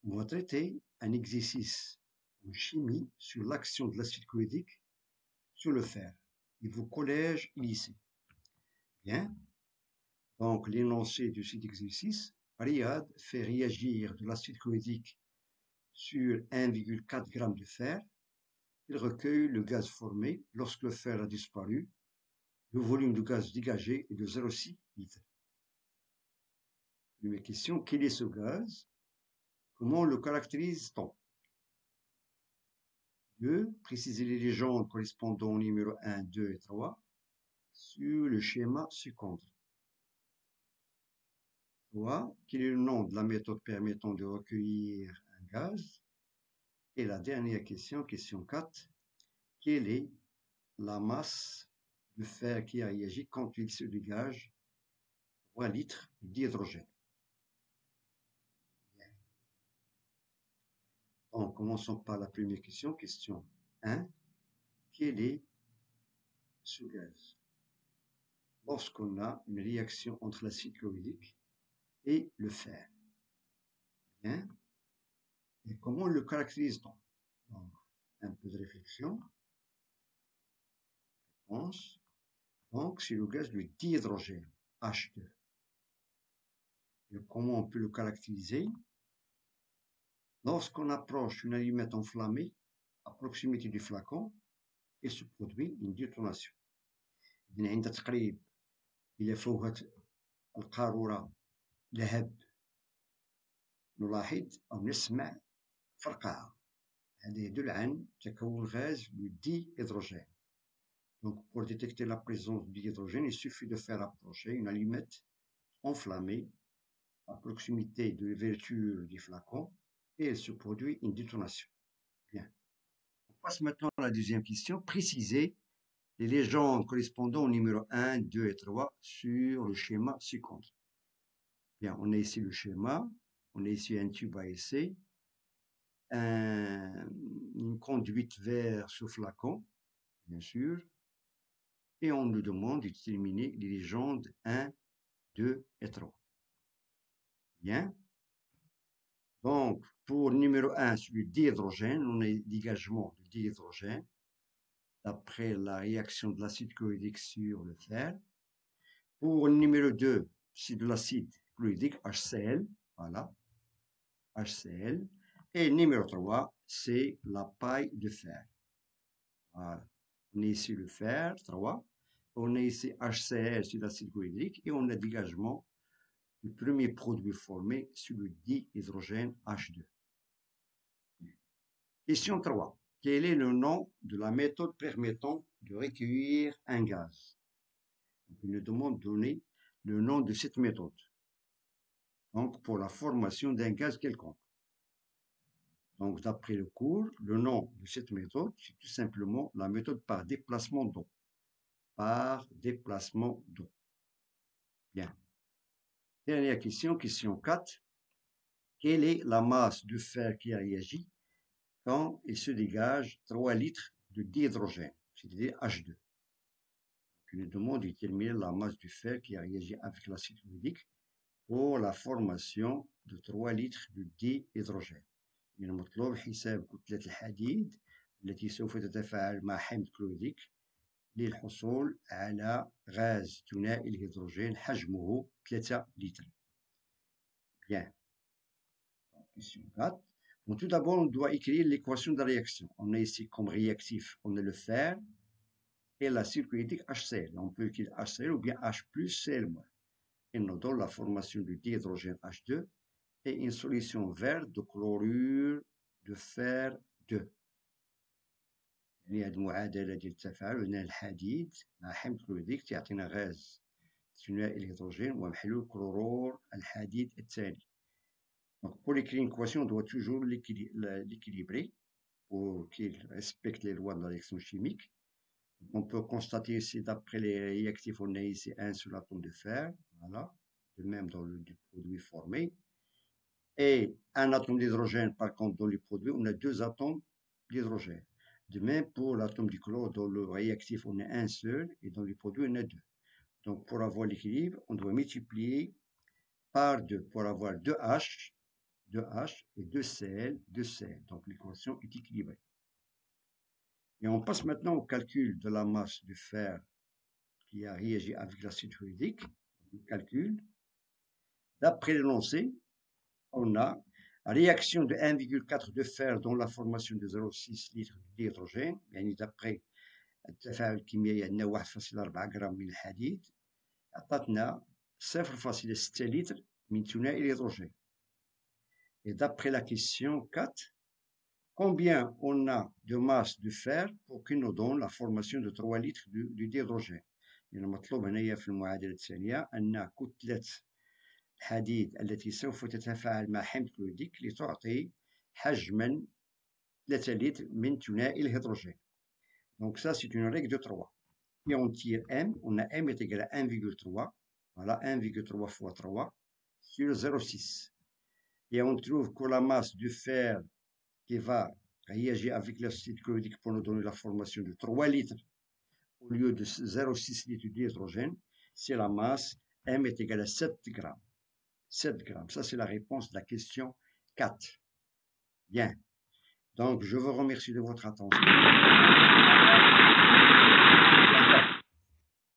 On va traiter un exercice en chimie sur l'action de l'acide chlorhydrique sur le fer, niveau collège et lycée. Bien. Donc, l'énoncé de cet exercice, Riyad fait réagir de l'acide chlorhydrique sur 1,4 g de fer. Il recueille le gaz formé lorsque le fer a disparu. Le volume de gaz dégagé est de 0,6 litres. Première question, quel est ce gaz? Comment le caractérise-t-on? 2. Préciser les légendes correspondant aux numéros 1, 2 et 3 sur le schéma ci-contre. 3. Quel est le nom de la méthode permettant de recueillir un gaz? Et la dernière question, question 4. Quelle est la masse de fer qui a réagi quand il se dégage 3 litres d'hydrogène? Donc, commençons par la première question. Question 1. Quel est ce gaz? Lorsqu'on a une réaction entre l'acide chlorhydrique et le fer. Bien. Et comment le caractérise-t-on? Donc, un peu de réflexion. Réponse. Donc, c'est le gaz de dihydrogène, H2. Et comment on peut le caractériser? Lorsqu'on approche une allumette enflammée à proximité du flacon, il se produit une détonation. عند تقريب إلى فوهة القارورة لهب نلاحظ أو نسمع فرقعة. هذا يدل عن تكون غاز le dihydrogène. Donc, pour détecter la présence du dihydrogène, il suffit de faire approcher une allumette enflammée à proximité de l'ouverture du flacon et il se produit une détonation. Bien. On passe maintenant à la deuxième question. Préciser les légendes correspondant au numéro 1, 2 et 3 sur le schéma ci-contre. Bien, on a ici le schéma, on a ici un tube à essai, une conduite vers ce flacon, bien sûr, et on nous demande de déterminer les légendes 1, 2 et 3. Bien. Donc, pour le numéro 1, celui du dihydrogène, on a dégagement de dihydrogène d'après la réaction de l'acide chlorhydrique sur le fer. Pour le numéro 2, c'est de l'acide chlorhydrique, HCl, voilà, HCl. Et le numéro 3, c'est la paille de fer. Voilà. On a ici le fer, 3. On a ici HCl, c'est l'acide chlorhydrique, et on a dégagement du premier produit formé sur le dihydrogène H2. Question 3. Quel est le nom de la méthode permettant de recueillir un gaz? Il nous demande de donner le nom de cette méthode. Donc, pour la formation d'un gaz quelconque. Donc, d'après le cours, le nom de cette méthode, c'est tout simplement la méthode par déplacement d'eau. Par déplacement d'eau. Bien. Dernière question, question 4. Quelle est la masse de fer qui a réagi quand il se dégage 3 litres de dihydrogène, c'est-à-dire H2? Donc, il nous demande de déterminer la masse du fer qui a réagi avec l'acide chlorhydrique pour la formation de 3 litres de dihydrogène. من المطلوب حساب كتلة الحديد التي سوف تتفاعل مع حمض كلوريديك للحصول على غاز ثنائي الهيدروجين حجمه 3 لتر. Bien. Question 4. Donc, tout d'abord, on doit écrire l'équation de la réaction. On a ici comme réactif, on a le fer et l'acide chlorhydrique HCl. On peut écrire HCl ou bien H plus Cl-. Il nous donne la formation du dihydrogène H2 et une solution verte de chlorure de fer 2. يعني هذه المعادلة ديال التفاعل هنا الحديد مع حمض كلوريديك تعطينا غاز ثنائي الهيدروجين ومحلول كلورور الحديد الثاني. Donc pour écrire une équation, on doit toujours l'équilibrer pour qu'il respecte les lois de la réaction chimique. On peut constater ici, d'après les réactifs, on a ici un seul atome de fer, voilà, de même dans le produit formé. Et un atome d'hydrogène, par contre, dans le produit, on a 2 atomes d'hydrogène. De même pour l'atome du chlore, dans le réactif, on a un seul, et dans le produit, on a 2. Donc, pour avoir l'équilibre, on doit multiplier par 2 pour avoir 2H 2H et 2Cl, 2Cl. Donc l'équation est équilibrée. Et on passe maintenant au calcul de la masse du fer qui a réagi avec l'acide fluidique. On calcule. D'après l'énoncé, on a réaction de 1,4 de fer dans la formation de 0,6 litres d'hydrogène. يعني d'après التفاعل الكيميائي عندنا 1,4 غرام من الحديد عطاتنا 0,6 litres من ثنائي الهيدروجين. Et d'après la question 4, combien on a de masse de fer pour qu'il nous donne la formation de 3 litres d'hydrogène. يعني مطلوب هنايا في المعادلة التالية أن كتلة الحديد التي سوف تتفاعل مع حمض فلويديك لتعطي حجما 3 لتر من ثنائي الهيدروجين. Donc ça, c'est une règle de 3. Et on tire M, on a M est égal à 1,3. Voilà, 1,3 fois 3 sur 0,6. Et on trouve que la masse du fer qui va réagir avec l'acide chlorhydrique pour nous donner la formation de 3 litres au lieu de 0,6 litres d'hydrogène, c'est la masse M est égal à 7 grammes. 7 grammes, ça c'est la réponse de la question 4. Bien, donc je vous remercie de votre attention.